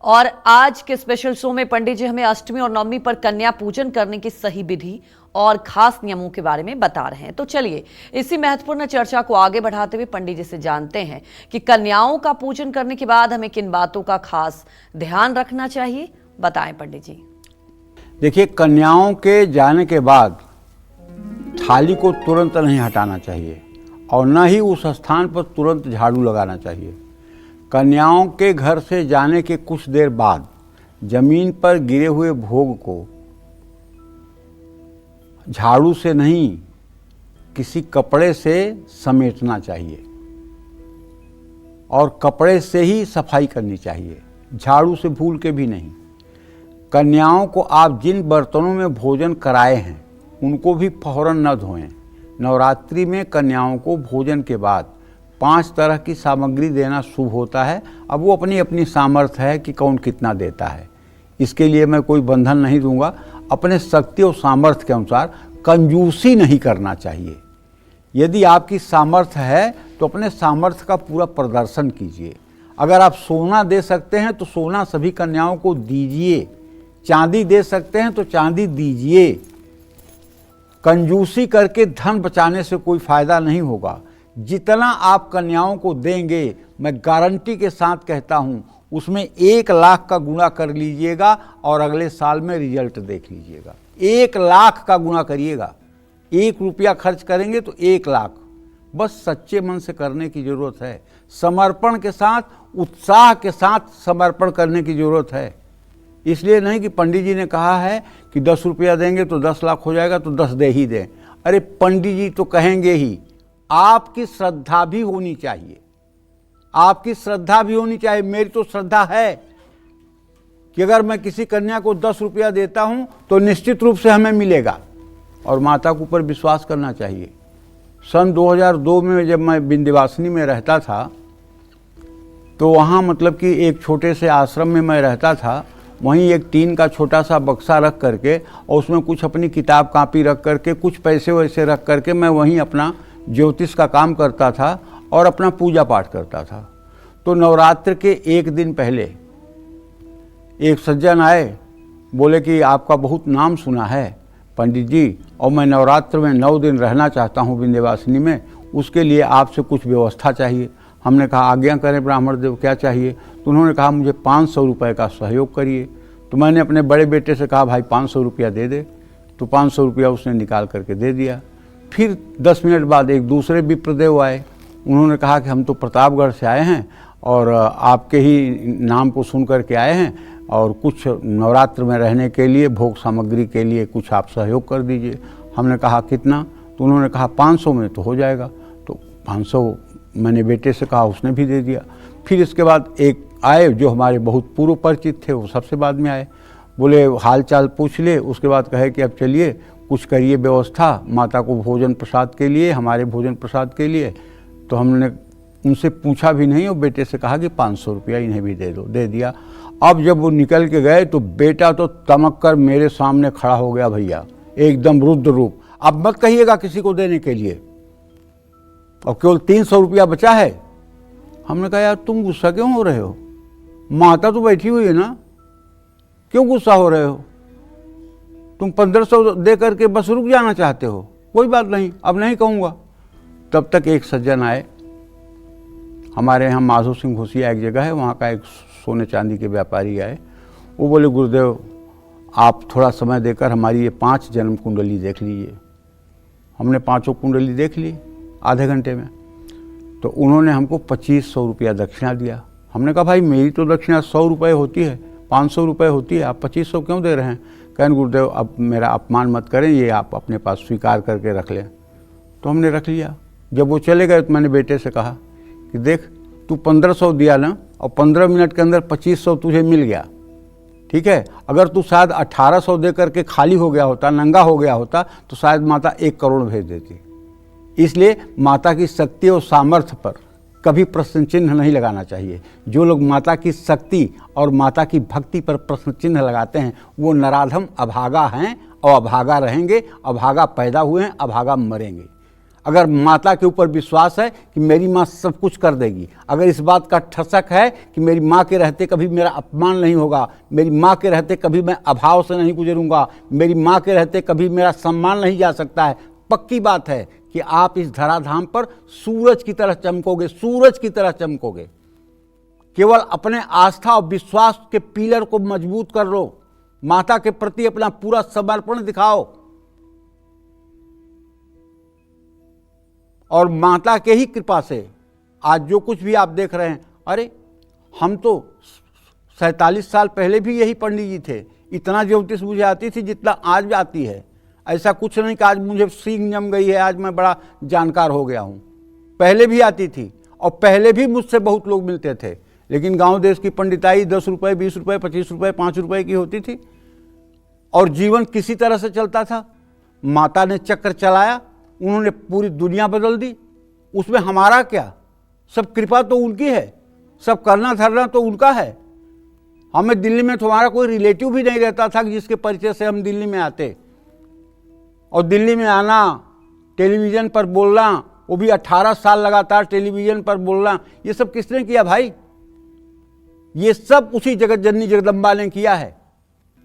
और आज के स्पेशल शो में पंडित जी हमें अष्टमी और नवमी पर कन्या पूजन करने की सही विधि और खास नियमों के बारे में बता रहे हैं। तो चलिए इसी महत्वपूर्ण चर्चा को आगे बढ़ाते हुए पंडित जी से जानते हैं कि कन्याओं का पूजन करने के बाद हमें किन बातों का खास ध्यान रखना चाहिए। बताएं पंडित जी। देखिए, कन्याओं के जाने के बाद थाली को तुरंत नहीं हटाना चाहिए और न ही उस स्थान पर तुरंत झाड़ू लगाना चाहिए। कन्याओं के घर से जाने के कुछ देर बाद जमीन पर गिरे हुए भोग को झाड़ू से नहीं, किसी कपड़े से समेटना चाहिए और कपड़े से ही सफाई करनी चाहिए, झाड़ू से भूल के भी नहीं। कन्याओं को आप जिन बर्तनों में भोजन कराए हैं उनको भी फौरन न धोएं। नवरात्रि में कन्याओं को भोजन के बाद 5 तरह की सामग्री देना शुभ होता है। अब वो अपनी अपनी सामर्थ्य है कि कौन कितना देता है, इसके लिए मैं कोई बंधन नहीं दूंगा। अपने शक्ति और सामर्थ्य के अनुसार कंजूसी नहीं करना चाहिए। यदि आपकी सामर्थ्य है तो अपने सामर्थ्य का पूरा प्रदर्शन कीजिए। अगर आप सोना दे सकते हैं तो सोना सभी कन्याओं को दीजिए, चांदी दे सकते हैं तो चांदी दीजिए। कंजूसी करके धन बचाने से कोई फायदा नहीं होगा। जितना आप कन्याओं को देंगे, मैं गारंटी के साथ कहता हूं, उसमें 1,00,000 का गुणा कर लीजिएगा और अगले साल में रिजल्ट देख लीजिएगा। 1,00,000 का गुणा करिएगा। 1 रुपया खर्च करेंगे तो 1,00,000। बस सच्चे मन से करने की जरूरत है, समर्पण के साथ, उत्साह के साथ समर्पण करने की जरूरत है। इसलिए नहीं कि पंडित जी ने कहा है कि 10 रुपया देंगे तो 10,00,000 हो जाएगा तो 10 दे ही दें। अरे पंडित जी तो कहेंगे ही, आपकी श्रद्धा भी होनी चाहिए। आपकी श्रद्धा भी होनी चाहिए। मेरी तो श्रद्धा है कि अगर मैं किसी कन्या को 10 रुपया देता हूं तो निश्चित रूप से हमें मिलेगा, और माता के ऊपर विश्वास करना चाहिए। सन 2002 में जब मैं विंध्यवासिनी में रहता था तो वहाँ मतलब कि एक छोटे से आश्रम में मैं रहता था। वहीं एक टीन का छोटा सा बक्सा रख करके और उसमें कुछ अपनी किताब कापी रख करके, कुछ पैसे वैसे रख करके मैं वहीं अपना ज्योतिष का काम करता था और अपना पूजा पाठ करता था। तो नवरात्र के एक दिन पहले एक सज्जन आए, बोले कि आपका बहुत नाम सुना है पंडित जी, और मैं नवरात्र में 9 दिन रहना चाहता हूँ विंध्यवासिनी में, उसके लिए आपसे कुछ व्यवस्था चाहिए। हमने कहा आज्ञा करें ब्राह्मण देव, क्या चाहिए? तो उन्होंने कहा मुझे 500 रुपये का सहयोग करिए। तो मैंने अपने बड़े बेटे से कहा भाई 500 रुपया दे दे। तो 500 रुपया उसने निकाल करके दे दिया। फिर 10 मिनट बाद एक दूसरे विप्रदेव आए। उन्होंने कहा कि हम तो प्रतापगढ़ से आए हैं और आपके ही नाम को सुन करके आए हैं, और कुछ नवरात्र में रहने के लिए, भोग सामग्री के लिए कुछ आप सहयोग कर दीजिए। हमने कहा कितना? तो उन्होंने कहा 500 में तो हो जाएगा। तो 500 मैंने बेटे से कहा, उसने भी दे दिया। फिर इसके बाद एक आए जो हमारे बहुत पूर्व परिचित थे, वो सबसे बाद में आए। बोले हाल चाल पूछ ले। उसके बाद कहे कि अब चलिए कुछ करिए व्यवस्था माता को भोजन प्रसाद के लिए, हमारे भोजन प्रसाद के लिए। तो हमने उनसे पूछा भी नहीं और बेटे से कहा कि 500 रुपया इन्हें भी दे दो, दे दिया। अब जब वो निकल के गए तो बेटा तो तमक कर मेरे सामने खड़ा हो गया, भैया एकदम रुद्र रूप। अब मत कहिएगा किसी को देने के लिए, और केवल 300 रुपया बचा है। हमने कहा यार तुम गुस्सा क्यों हो रहे हो, माता तो बैठी हुई है ना, क्यों गुस्सा हो रहे हो, तुम 1500 दे करके बस रुक जाना चाहते हो, कोई बात नहीं अब नहीं कहूँगा। तब तक एक सज्जन आए, हमारे यहाँ माधो सिंह घोसिया एक जगह है, वहाँ का एक सोने चांदी के व्यापारी आए। वो बोले गुरुदेव आप थोड़ा समय देकर हमारी ये 5 जन्म कुंडली देख लीजिए। हमने 5 कुंडली देख ली आधे घंटे में। तो उन्होंने हमको 2500 रुपया दक्षिणा दिया। हमने कहा भाई मेरी तो दक्षिणा 100 रुपये होती है, 500 रुपये होती है, आप 2500 क्यों दे रहे हैं। कहने गुरुदेव अब मेरा अपमान मत करें, ये आप अपने पास स्वीकार करके रख लें। तो हमने रख लिया। जब वो चले गए तो मैंने बेटे से कहा कि देख तू 1500 दिया ना, और 15 मिनट के अंदर 2500 तुझे मिल गया, ठीक है। अगर तू शायद 1800 दे करके खाली हो गया होता, नंगा हो गया होता, तो शायद माता 1 करोड़ भेज देती। इसलिए माता की शक्ति और सामर्थ्य पर कभी प्रश्न चिन्ह नहीं लगाना चाहिए। जो लोग माता की शक्ति और माता की भक्ति पर प्रश्न चिन्ह लगाते हैं वो नराधम अभागा हैं और अभागा रहेंगे। अभागा पैदा हुए हैं, अभागा मरेंगे। अगर माता के ऊपर विश्वास है कि मेरी माँ सब कुछ कर देगी, अगर इस बात का ठसक है कि मेरी माँ के रहते कभी मेरा अपमान नहीं होगा, मेरी माँ के रहते कभी मैं अभाव से नहीं गुजरूंगा, मेरी माँ के रहते कभी मेरा सम्मान नहीं जा सकता है, पक्की बात है कि आप इस धराधाम पर सूरज की तरह चमकोगे, सूरज की तरह चमकोगे। केवल अपने आस्था और विश्वास के पिलर को मजबूत कर लो, माता के प्रति अपना पूरा समर्पण दिखाओ, और माता के ही कृपा से आज जो कुछ भी आप देख रहे हैं। अरे हम तो 47 साल पहले भी यही पंडित जी थे, इतना ज्योतिष मुझे आती थी जितना आज आती है। ऐसा कुछ नहीं कि आज मुझे सींग जम गई है, आज मैं बड़ा जानकार हो गया हूँ। पहले भी आती थी और पहले भी मुझसे बहुत लोग मिलते थे, लेकिन गांव देश की पंडिताई 10 रुपये, 20 रुपये, 25 रुपये, 5 रुपये की होती थी और जीवन किसी तरह से चलता था। माता ने चक्र चलाया, उन्होंने पूरी दुनिया बदल दी। उसमें हमारा क्या, सब कृपा तो उनकी है, सब करना धरना तो उनका है। हमें दिल्ली में तुम्हारा कोई रिलेटिव भी नहीं रहता था जिसके परिचय से हम दिल्ली में आते, और दिल्ली में आना, टेलीविज़न पर बोलना, वो भी 18 साल लगातार टेलीविज़न पर बोलना, ये सब किसने किया भाई? ये सब उसी जगत जननी जगदम्बा ने किया है।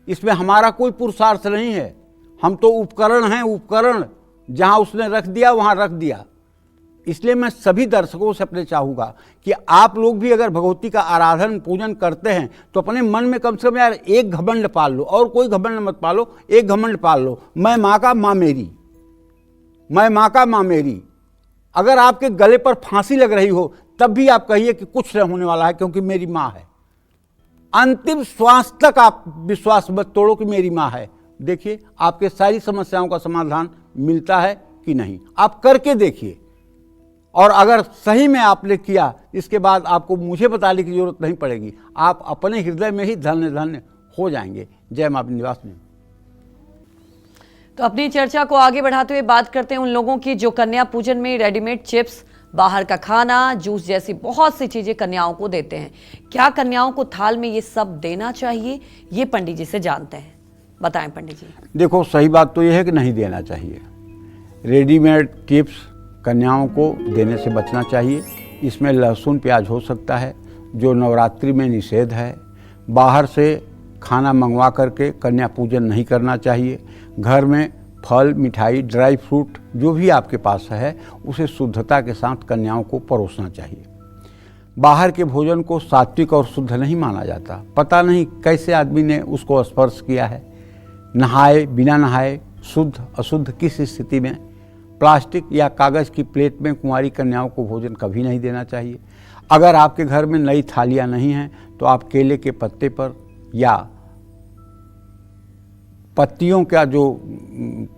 इसमें हमारा कोई पुरुषार्थ नहीं है, हम तो उपकरण हैं, उपकरण। जहां उसने रख दिया वहां रख दिया। इसलिए मैं सभी दर्शकों से अपने चाहूँगा कि आप लोग भी अगर भगवती का आराधन पूजन करते हैं तो अपने मन में कम से कम यार एक घमंड पाल लो, और कोई घमंड मत पालो, एक घमंड पाल लो, मैं माँ का माँ मेरी, मैं माँ का माँ मेरी। अगर आपके गले पर फांसी लग रही हो तब भी आप कहिए कि कुछ नहीं होने वाला है क्योंकि मेरी माँ है। अंतिम श्वास तक आप विश्वास मत तोड़ो कि मेरी माँ है। देखिए आपके सारी समस्याओं का समाधान मिलता है कि नहीं, आप करके देखिए। और अगर सही में आपने किया, इसके बाद आपको मुझे बताने की जरूरत नहीं पड़ेगी, आप अपने हृदय में ही धन्य धन्य हो जाएंगे। जय मां निवास में। तो अपनी चर्चा को आगे बढ़ाते हुए बात करते हैं उन लोगों की जो कन्या पूजन में रेडीमेड चिप्स, बाहर का खाना, जूस जैसी बहुत सी चीजें कन्याओं को देते हैं। क्या कन्याओं को थाल में ये सब देना चाहिए, ये पंडित जी से जानते हैं। बताएं पंडित जी। देखो सही बात तो यह है कि नहीं देना चाहिए। रेडीमेड चिप्स कन्याओं को देने से बचना चाहिए। इसमें लहसुन प्याज हो सकता है जो नवरात्रि में निषेध है। बाहर से खाना मंगवा करके कन्या पूजन नहीं करना चाहिए। घर में फल, मिठाई, ड्राई फ्रूट जो भी आपके पास है उसे शुद्धता के साथ कन्याओं को परोसना चाहिए। बाहर के भोजन को सात्विक और शुद्ध नहीं माना जाता। पता नहीं कैसे आदमी ने उसको स्पर्श किया है। नहाए बिना नहाए, शुद्ध अशुद्ध किस स्थिति में प्लास्टिक या कागज़ की प्लेट में कुंवारी कन्याओं को भोजन कभी नहीं देना चाहिए। अगर आपके घर में नई थालियाँ नहीं हैं तो आप केले के पत्ते पर या पत्तियों का जो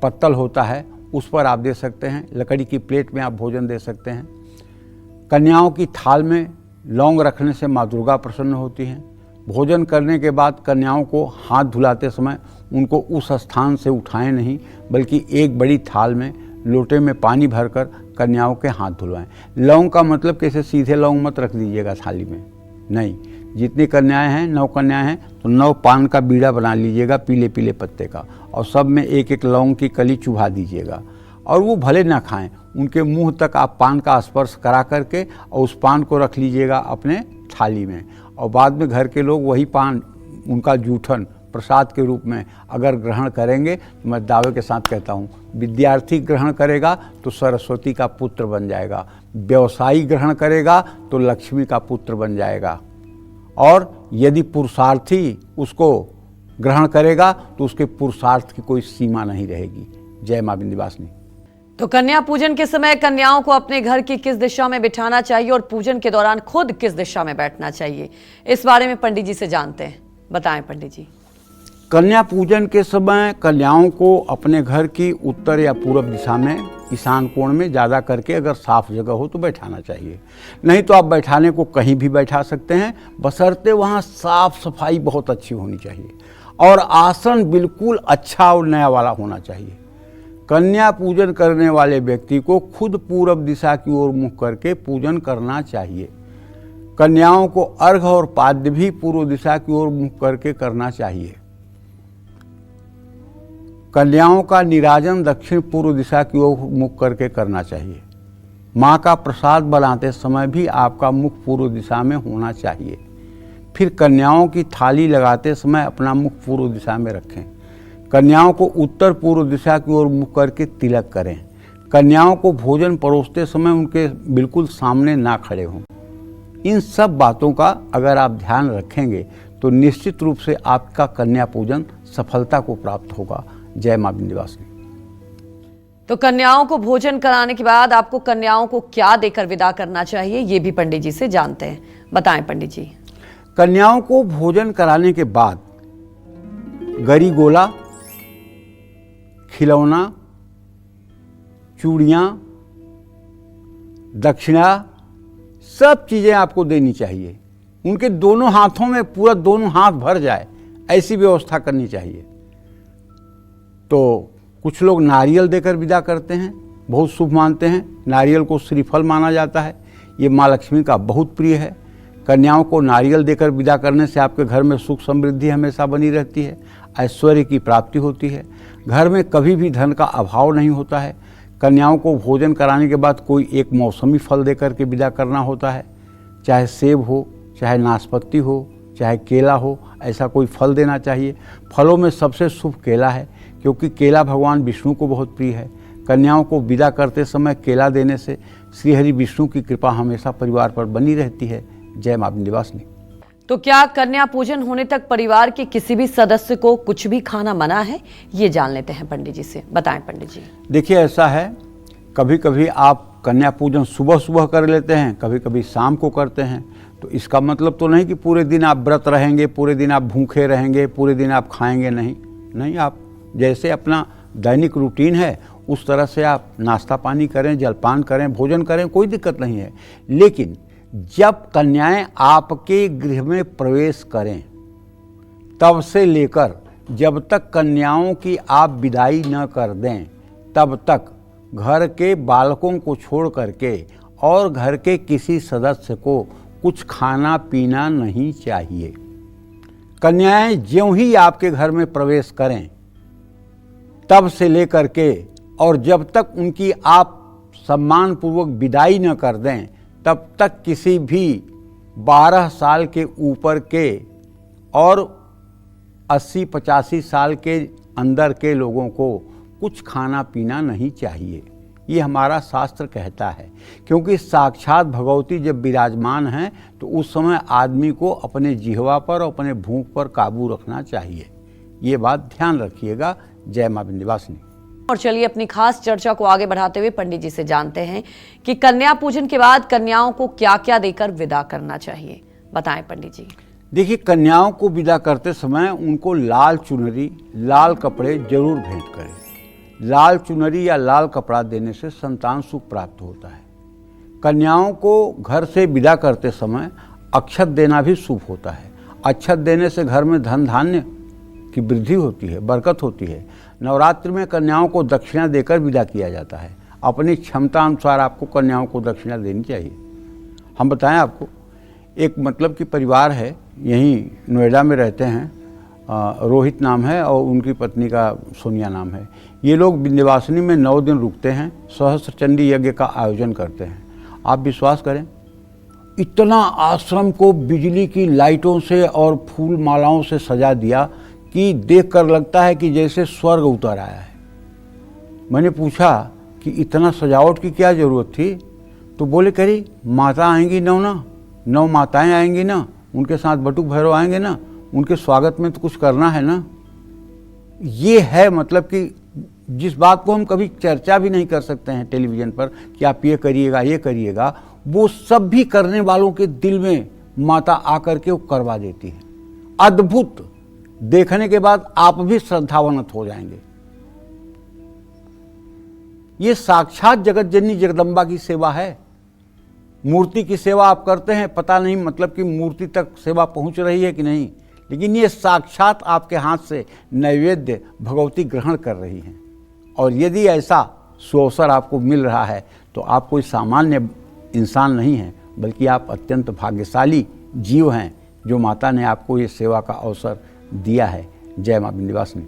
पत्तल होता है उस पर आप दे सकते हैं। लकड़ी की प्लेट में आप भोजन दे सकते हैं। कन्याओं की थाल में लौंग रखने से माँ दुर्गा प्रसन्न होती हैं। भोजन करने के बाद कन्याओं को हाथ धुलाते समय उनको उस स्थान से उठाएं नहीं, बल्कि एक बड़ी थाल में लोटे में पानी भरकर कन्याओं के हाथ धुलवाएं। लौंग का मतलब कैसे सीधे लौंग मत रख दीजिएगा थाली में, नहीं। जितनी कन्याएं हैं, 9 कन्याएं हैं, तो 9 पान का बीड़ा बना लीजिएगा पीले पीले पत्ते का, और सब में एक एक लौंग की कली चुभा दीजिएगा। और वो भले ना खाएं, उनके मुंह तक आप पान का स्पर्श करा करके और उस पान को रख लीजिएगा अपने थाली में। और बाद में घर के लोग वही पान, उनका जूठन प्रसाद के रूप में अगर ग्रहण करेंगे तो मैं दावे के साथ कहता हूँ, विद्यार्थी ग्रहण करेगा तो सरस्वती का पुत्र बन जाएगा, व्यवसायी ग्रहण करेगा तो लक्ष्मी का पुत्र बन जाएगा, और यदि पुरुषार्थी उसको ग्रहण करेगा तो उसके पुरुषार्थ की कोई सीमा नहीं रहेगी। जय मां विंध्यवासिनी। तो कन्या पूजन के समय कन्याओं को अपने घर की किस दिशा में बिठाना चाहिए और पूजन के दौरान खुद किस दिशा में बैठना चाहिए, इस बारे में पंडित जी से जानते हैं। बताएं पंडित जी। कन्या पूजन के समय कन्याओं को अपने घर की उत्तर या पूर्व दिशा में, ईशान कोण में ज़्यादा करके, अगर साफ जगह हो तो बैठाना चाहिए। नहीं तो आप बैठाने को कहीं भी बैठा सकते हैं, बशर्ते वहाँ साफ सफाई बहुत अच्छी होनी चाहिए और आसन बिल्कुल अच्छा और नया वाला होना चाहिए। कन्या पूजन करने वाले व्यक्ति को खुद पूर्व दिशा की ओर मुख करके पूजन करना चाहिए। कन्याओं को अर्घ्य और पाद्य भी पूर्व दिशा की ओर मुख करके करना चाहिए। कन्याओं का निराजन दक्षिण पूर्व दिशा की ओर मुख करके करना चाहिए। माँ का प्रसाद बनाते समय भी आपका मुख पूर्व दिशा में होना चाहिए। फिर कन्याओं की थाली लगाते समय अपना मुख पूर्व दिशा में रखें। कन्याओं को उत्तर पूर्व दिशा की ओर मुख करके तिलक करें। कन्याओं को भोजन परोसते समय उनके बिल्कुल सामने ना खड़े हों। इन सब बातों का अगर आप ध्यान रखेंगे तो निश्चित रूप से आपका कन्या पूजन सफलता को प्राप्त होगा। जय मां विंध्यवासिनी। तो कन्याओं को भोजन कराने के बाद आपको कन्याओं को क्या देकर विदा करना चाहिए, ये भी पंडित जी से जानते हैं। बताएं पंडित जी। कन्याओं को भोजन कराने के बाद गरी गोला, खिलौना, चूड़ियाँ, दक्षिणा, सब चीज़ें आपको देनी चाहिए। उनके दोनों हाथों में पूरा दोनों हाथ भर जाए, ऐसी व्यवस्था करनी चाहिए। तो कुछ लोग नारियल देकर विदा करते हैं, बहुत शुभ मानते हैं। नारियल को श्रीफल माना जाता है, ये माँ लक्ष्मी का बहुत प्रिय है। कन्याओं को नारियल देकर विदा करने से आपके घर में सुख समृद्धि हमेशा बनी रहती है, ऐश्वर्य की प्राप्ति होती है, घर में कभी भी धन का अभाव नहीं होता है। कन्याओं को भोजन कराने के बाद कोई एक मौसमी फल देकर के विदा करना होता है, चाहे सेब हो, चाहे नाशपाती हो, चाहे केला हो, ऐसा कोई फल देना चाहिए। फलों में सबसे शुभ केला है, क्योंकि केला भगवान विष्णु को बहुत प्रिय है। कन्याओं को विदा करते समय केला देने से श्रीहरि विष्णु की कृपा हमेशा परिवार पर बनी रहती है। जय मां विंध्यवासिनी। तो क्या कन्या पूजन होने तक परिवार के किसी भी सदस्य को कुछ भी खाना मना है, ये जान लेते हैं पंडित जी से। बताएं पंडित जी। देखिए, ऐसा है, कभी कभी आप कन्या पूजन सुबह सुबह कर लेते हैं, कभी कभी शाम को करते हैं। तो इसका मतलब तो नहीं कि पूरे दिन आप व्रत रहेंगे, पूरे दिन आप भूखे रहेंगे, पूरे दिन आप खाएंगे नहीं। आप जैसे अपना दैनिक रूटीन है उस तरह से आप नाश्ता पानी करें, जलपान करें, भोजन करें, कोई दिक्कत नहीं है। लेकिन जब कन्याएं आपके गृह में प्रवेश करें तब से लेकर जब तक कन्याओं की आप विदाई न कर दें, तब तक घर के बालकों को छोड़ करके और घर के किसी सदस्य को कुछ खाना पीना नहीं चाहिए। कन्याएं ज्यों ही आपके घर में प्रवेश करें तब से लेकर के और जब तक उनकी आप सम्मानपूर्वक विदाई न कर दें, तब तक किसी भी 12 साल के ऊपर के और 80-85 साल के अंदर के लोगों को कुछ खाना पीना नहीं चाहिए। ये हमारा शास्त्र कहता है, क्योंकि साक्षात भगवती जब विराजमान हैं तो उस समय आदमी को अपने जिह्वा पर और अपने भूख पर काबू रखना चाहिए। ये बात ध्यान रखिएगा। जय मां विंध्यवासिनी। और चलिए अपनी खास चर्चा को आगे बढ़ाते हुए पंडित जी से जानते हैं कि कन्या पूजन के बाद कन्याओं को क्या क्या देकर विदा करना चाहिए। बताएं पंडित जी। देखिए, कन्याओं को विदा करते समय उनको लाल चुनरी, लाल कपड़े जरूर भेंट करें। लाल चुनरी या लाल कपड़ा देने से संतान सुख प्राप्त होता है। कन्याओं को घर से विदा करते समय अक्षत देना भी शुभ होता है। अक्षत देने से घर में धन धान्य की वृद्धि होती है, बरकत होती है। नवरात्रि में कन्याओं को दक्षिणा देकर विदा किया जाता है। अपनी क्षमता अनुसार आपको कन्याओं को दक्षिणा देनी चाहिए। हम बताएं आपको, एक मतलब कि परिवार है, यहीं नोएडा में रहते हैं, रोहित नाम है और उनकी पत्नी का सोनिया नाम है। ये लोग विंध्यवासिनी में 9 दिन रुकते हैं, सहस्त्र चंडी यज्ञ का आयोजन करते हैं। आप विश्वास करें, इतना आश्रम को बिजली की लाइटों से और फूल मालाओं से सजा दिया कि देखकर लगता है कि जैसे स्वर्ग उतर आया है। मैंने पूछा कि इतना सजावट की क्या ज़रूरत थी, तो बोले करी माता आएंगी 9 माताएं आएंगी ना, उनके साथ बटुक भैरव आएंगे ना, उनके स्वागत में तो कुछ करना है ना। ये है मतलब कि जिस बात को हम कभी चर्चा भी नहीं कर सकते हैं टेलीविज़न पर कि आप ये करिएगा, वो सब भी करने वालों के दिल में माता आकर के वो करवा देती है। अद्भुत, देखने के बाद आप भी श्रद्धावनत हो जाएंगे। ये साक्षात जगत जननी जगदम्बा की सेवा है। मूर्ति की सेवा आप करते हैं, पता नहीं मतलब कि मूर्ति तक सेवा पहुंच रही है कि नहीं, लेकिन ये साक्षात आपके हाथ से नैवेद्य भगवती ग्रहण कर रही हैं। और यदि ऐसा सुअवसर आपको मिल रहा है तो आप कोई सामान्य इंसान नहीं हैं, बल्कि आप अत्यंत भाग्यशाली जीव हैं जो माता ने आपको ये सेवा का अवसर दिया है। जय मां विंध्यवासिनी।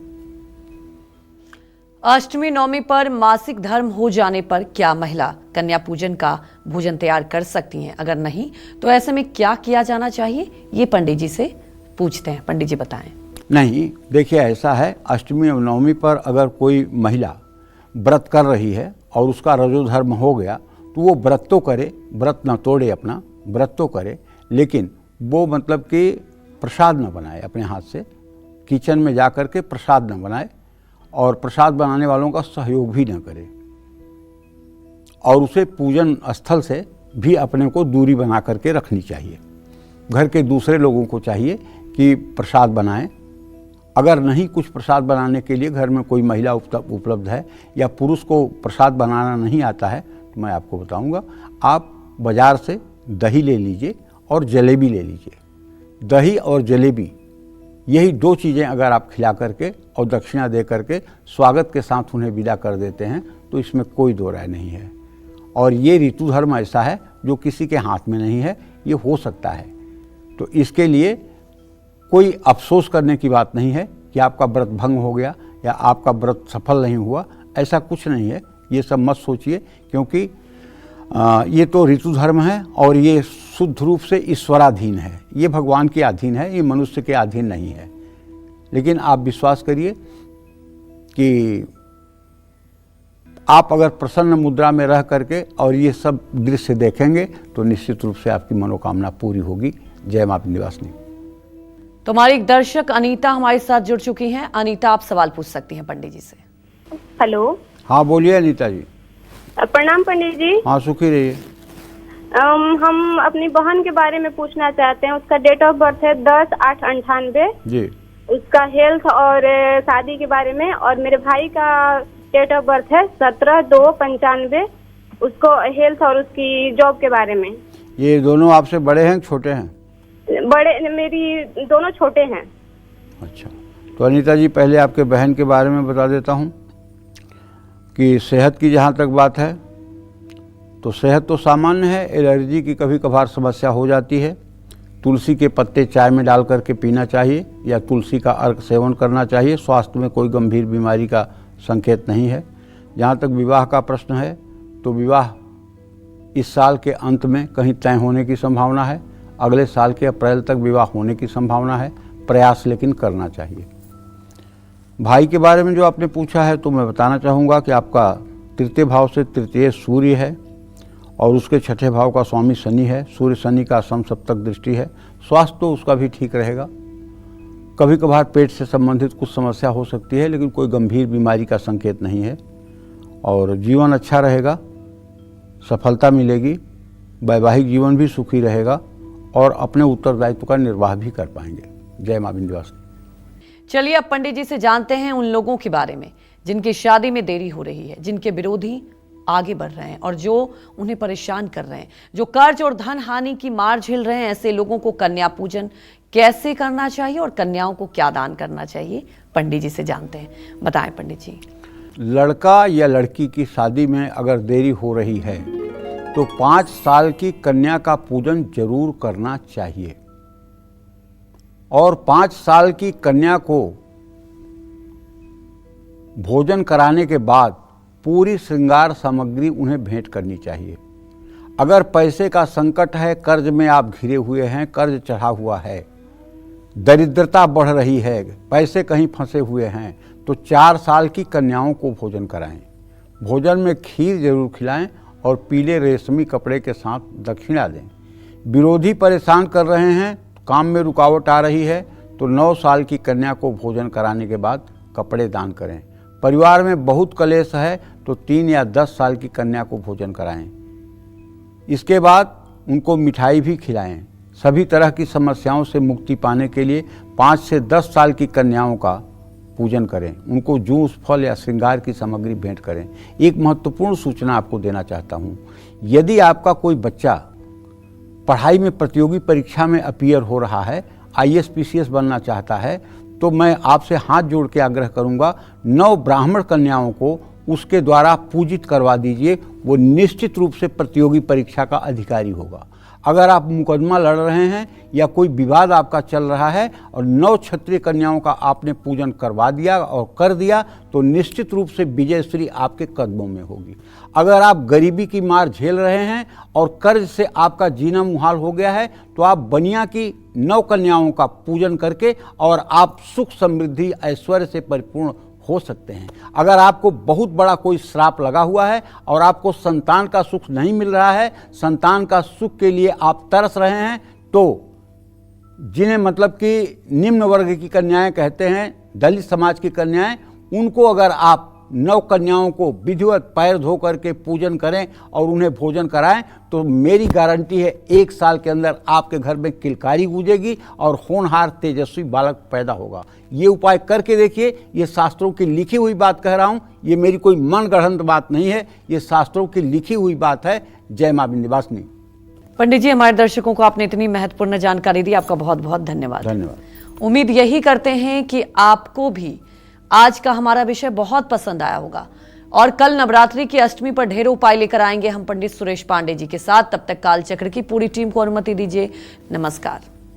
अष्टमी नवमी पर मासिक धर्म हो जाने पर क्या महिला कन्या पूजन का भोजन तैयार कर सकती हैं? अगर नहीं तो ऐसे में क्या किया जाना चाहिए, ये पंडित जी से पूछते हैं। पंडित जी बताएं। नहीं, देखिए ऐसा है, अष्टमी और नवमी पर अगर कोई महिला व्रत कर रही है और उसका रजोधर्म हो गया तो वो व्रत तो करे, व्रत न तोड़े, अपना व्रत तो करे, लेकिन वो मतलब कि प्रसाद न बनाए अपने हाथ से, किचन में जा कर के प्रसाद न बनाए और प्रसाद बनाने वालों का सहयोग भी न करे, और उसे पूजन स्थल से भी अपने को दूरी बना करके रखनी चाहिए। घर के दूसरे लोगों को चाहिए कि प्रसाद बनाएं। अगर नहीं कुछ प्रसाद बनाने के लिए घर में कोई महिला उपलब्ध है या पुरुष को प्रसाद बनाना नहीं आता है तो मैं आपको बताऊंगा, आप बाज़ार से दही ले लीजिए और जलेबी ले लीजिए। दही और जलेबी, यही 2 चीज़ें अगर आप खिला करके और दक्षिणा दे करके स्वागत के साथ उन्हें विदा कर देते हैं तो इसमें कोई दो राय नहीं है। और ये ऋतु धर्म ऐसा है जो किसी के हाथ में नहीं है, ये हो सकता है। तो इसके लिए कोई अफसोस करने की बात नहीं है कि आपका व्रत भंग हो गया या आपका व्रत सफल नहीं हुआ, ऐसा कुछ नहीं है। ये सब मत सोचिए, क्योंकि ये तो ऋतु धर्म है और ये शुद्ध रूप से ईश्वराधीन है, ये भगवान के अधीन है, ये मनुष्य के अधीन नहीं है। लेकिन आप विश्वास करिए कि आप अगर प्रसन्न मुद्रा में रह करके और ये सब दृश्य देखेंगे तो निश्चित रूप से आपकी मनोकामना पूरी होगी। जय मां विंध्यवासिनी। तो हमारी एक दर्शक अनीता हमारे साथ जुड़ चुकी हैं। अनीता, आप सवाल पूछ सकती हैं पंडित जी से। हेलो। हाँ बोलिए अनीता जी। प्रणाम पंडित जी। हाँ सुखी रहिए। हम अपनी बहन के बारे में पूछना चाहते हैं। उसका डेट ऑफ बर्थ है 10/8/98 जी। उसका हेल्थ और शादी के बारे में, और मेरे भाई का डेट ऑफ बर्थ है 17/2/95 उसको हेल्थ और उसकी जॉब के बारे में। ये दोनों आपसे बड़े हैं छोटे हैं? बड़े, मेरी दोनों छोटे हैं। अच्छा, तो अनीता जी पहले आपके बहन के बारे में बता देता हूँ कि सेहत की जहाँ तक बात है तो सेहत तो सामान्य है, एलर्जी की कभी कभार समस्या हो जाती है। तुलसी के पत्ते चाय में डाल करके पीना चाहिए या तुलसी का अर्क सेवन करना चाहिए। स्वास्थ्य में कोई गंभीर बीमारी का संकेत नहीं है। जहाँ तक विवाह का प्रश्न है तो विवाह इस साल के अंत में कहीं तय होने की संभावना है, अगले साल के अप्रैल तक विवाह होने की संभावना है। प्रयास लेकिन करना चाहिए। भाई के बारे में जो आपने पूछा है तो मैं बताना चाहूँगा कि आपका तृतीय भाव से तृतीय सूर्य है और उसके छठे भाव का स्वामी शनि है। सूर्य शनि का समसप्तक दृष्टि है। स्वास्थ्य तो उसका भी ठीक रहेगा। कभी कभार पेट से संबंधित कुछ समस्या हो सकती है, लेकिन कोई गंभीर बीमारी का संकेत नहीं है। और जीवन अच्छा रहेगा, सफलता मिलेगी, वैवाहिक जीवन भी सुखी रहेगा और अपने उत्तरदायित्व का निर्वाह भी कर पाएंगे। जय मां विंध्यवासिनी। चलिए अब पंडित जी से जानते हैं उन लोगों के बारे में जिनकी शादी में देरी हो रही है, जिनके विरोधी आगे बढ़ रहे हैं और जो उन्हें परेशान कर रहे हैं, जो कर्ज और धन हानि की मार झेल रहे हैं। ऐसे लोगों को कन्या पूजन कैसे करना चाहिए और कन्याओं को क्या दान करना चाहिए, पंडित जी से जानते हैं। बताएं पंडित जी। लड़का या लड़की की शादी में अगर देरी हो रही है तो 5 साल की कन्या का पूजन जरूर करना चाहिए। और 5 साल की कन्या को भोजन कराने के बाद पूरी श्रृंगार सामग्री उन्हें भेंट करनी चाहिए। अगर पैसे का संकट है, कर्ज में आप घिरे हुए हैं, कर्ज चढ़ा हुआ है, दरिद्रता बढ़ रही है, पैसे कहीं फंसे हुए हैं, तो 4 साल की कन्याओं को भोजन कराएं। भोजन में खीर जरूर खिलाएं और पीले रेशमी कपड़े के साथ दक्षिणा दें। विरोधी परेशान कर रहे हैं, काम में रुकावट आ रही है, तो 9 साल की कन्या को भोजन कराने के बाद कपड़े दान करें। परिवार में बहुत कलेश है तो 3 या 10 साल की कन्या को भोजन कराएं। इसके बाद उनको मिठाई भी खिलाएं। सभी तरह की समस्याओं से मुक्ति पाने के लिए 5 से 10 साल की कन्याओं का पूजन करें। उनको जूस, फल या श्रृंगार की सामग्री भेंट करें। एक महत्वपूर्ण सूचना आपको देना चाहता हूँ, यदि आपका कोई बच्चा पढ़ाई में प्रतियोगी परीक्षा में अपीयर हो रहा है, IAS PCS बनना चाहता है, तो मैं आपसे हाथ जोड़ के आग्रह करूंगा, 9 ब्राह्मण कन्याओं को उसके द्वारा पूजित करवा दीजिए। वो निश्चित रूप से प्रतियोगी परीक्षा का अधिकारी होगा। अगर आप मुकदमा लड़ रहे हैं या कोई विवाद आपका चल रहा है और 9 क्षत्रिय कन्याओं का आपने पूजन करवा दिया और कर दिया, तो निश्चित रूप से विजयश्री आपके कदमों में होगी। अगर आप गरीबी की मार झेल रहे हैं और कर्ज से आपका जीना मुहाल हो गया है, तो आप बनिया की 9 कन्याओं का पूजन करके और आप सुख, समृद्धि, ऐश्वर्य से परिपूर्ण हो सकते हैं। अगर आपको बहुत बड़ा कोई श्राप लगा हुआ है और आपको संतान का सुख नहीं मिल रहा है, संतान का सुख के लिए आप तरस रहे हैं, तो जिन्हें मतलब कि निम्न वर्ग की कन्याएं कहते हैं, दलित समाज की कन्याएं, उनको अगर आप 9 कन्याओं को विधिवत पैर धो करके पूजन करें और उन्हें भोजन कराएं, तो मेरी गारंटी है 1 साल के अंदर आपके घर में किलकारी गूंजेगी और होनहार तेजस्वी बालक पैदा होगा। ये उपाय करके देखिए। ये शास्त्रों की लिखी हुई बात कह रहा हूँ, ये मेरी कोई मनगढ़ंत बात नहीं है, ये शास्त्रों की लिखी हुई बात है। जय मां विंध्यवासिनी। पंडित जी, हमारे दर्शकों को आपने इतनी महत्वपूर्ण जानकारी दी, आपका बहुत बहुत धन्यवाद। धन्यवाद। उम्मीद यही करते हैं कि आपको भी आज का हमारा विषय बहुत पसंद आया होगा और कल नवरात्रि की अष्टमी पर ढेरों उपाय लेकर आएंगे हम पंडित सुरेश पांडे जी के साथ। तब तक कालचक्र की पूरी टीम को अनुमति दीजिए। नमस्कार।